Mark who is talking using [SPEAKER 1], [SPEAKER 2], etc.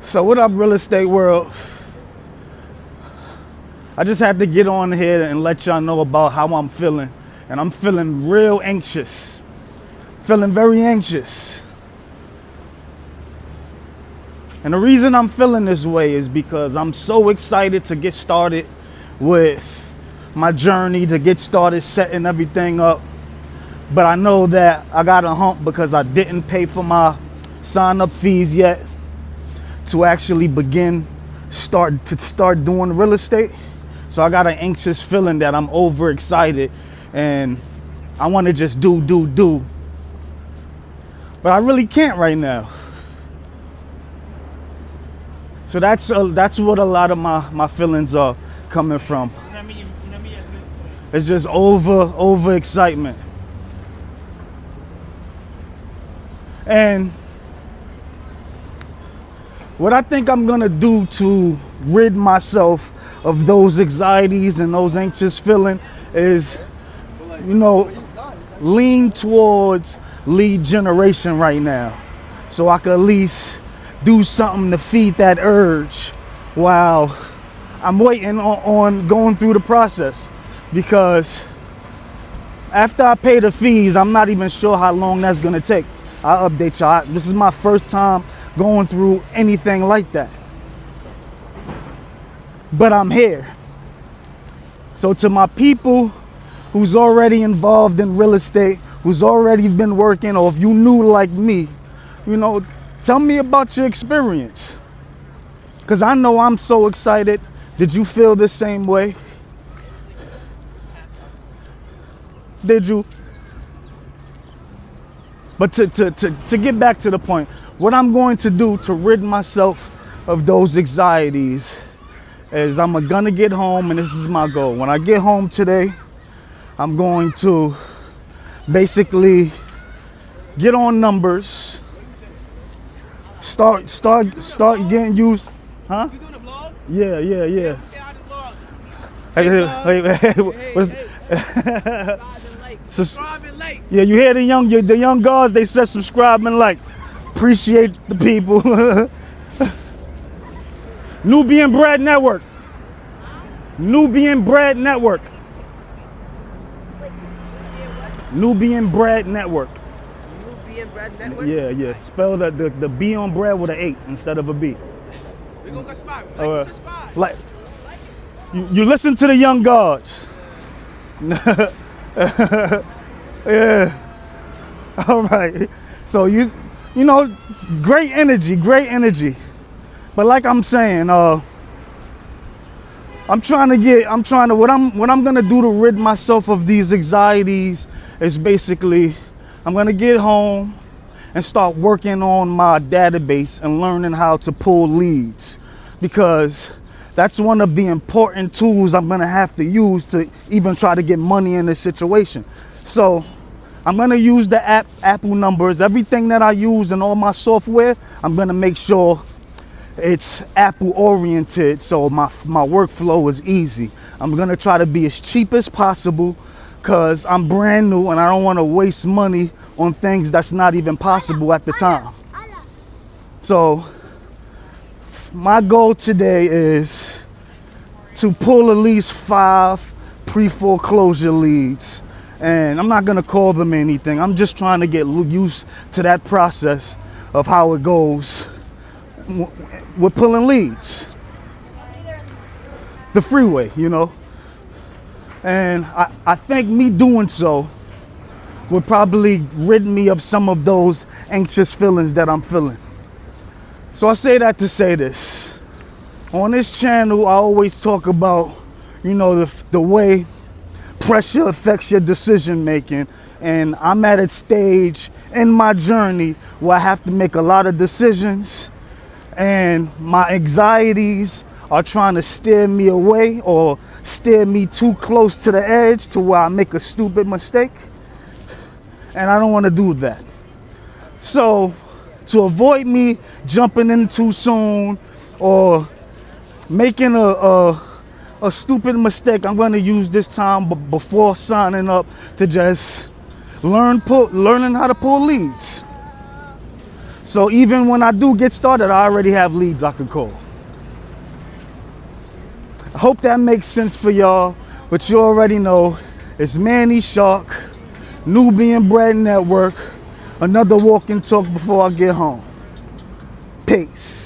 [SPEAKER 1] So what up, real estate world? I just had to get on here and let y'all know about how I'm feeling. And I'm feeling real anxious. Feeling very anxious. And the reason I'm feeling this way is because I'm so excited to get started with my journey, to get started setting everything up. But I know that I got a hump because I didn't pay for my sign-up fees yet to actually start doing real estate. So I got an anxious feeling that I'm overexcited and I want to just do. But I really can't right now. So that's what a lot of my feelings are coming from. It's just over excitement. And what I think I'm gonna do to rid myself of those anxieties and those anxious feelings is, lean towards lead generation right now. So I could at least do something to feed that urge while I'm waiting on going through the process. Because after I pay the fees, I'm not even sure how long that's gonna take. I'll update y'all. This is my first time going through anything like that. But I'm here. So to my people who's already involved in real estate, who's already been working, or if you new like me, tell me about your experience. Because I know I'm so excited. Did you feel the same way? Did you? But to get back to the point, what I'm going to do to rid myself of those anxieties is I'm gonna get home, and this is my goal. When I get home today, I'm going to basically get on numbers, start getting used. Huh? You doing a vlog? Yeah. Subscribe and like. Yeah, you hear the young guards, they said subscribe and like. Appreciate the people. Nubian Bread Network. Nubian Bread Network. Nubian Bread Network. Nubian Bread Network? Yeah. Spell the B on bread with an 8 instead of a B. We gonna go subscribe. Like, you listen to the young guards. Yeah. All right. So great energy. But like I'm saying, what I'm gonna do to rid myself of these anxieties is basically, I'm gonna get home and start working on my database and learning how to pull leads, because that's one of the important tools I'm gonna have to use to even try to get money in this situation. So I'm gonna use the Apple numbers. Everything that I use in all my software, I'm gonna make sure it's Apple oriented, so my workflow is easy. I'm gonna try to be as cheap as possible because I'm brand new and I don't want to waste money on things that's not even possible at the time. So my goal today is to pull at least 5 pre-foreclosure leads. And I'm not gonna call them anything. I'm just trying to get used to that process of how it goes. We're pulling leads. The freeway, And I think me doing so would probably rid me of some of those anxious feelings that I'm feeling. So I say that to say this. On this channel, I always talk about, the way pressure affects your decision making. And I'm at a stage in my journey where I have to make a lot of decisions, and my anxieties are trying to steer me away or steer me too close to the edge to where I make a stupid mistake. And I don't want to do that. So to avoid me jumping in too soon or making a stupid mistake, I'm going to use this time before signing up to just learning how to pull leads. So even when I do get started, I already have leads I could call. I hope that makes sense for y'all, but you already know it's Manny SharQ, Nubian Bread Network, another walk and talk before I get home. Peace.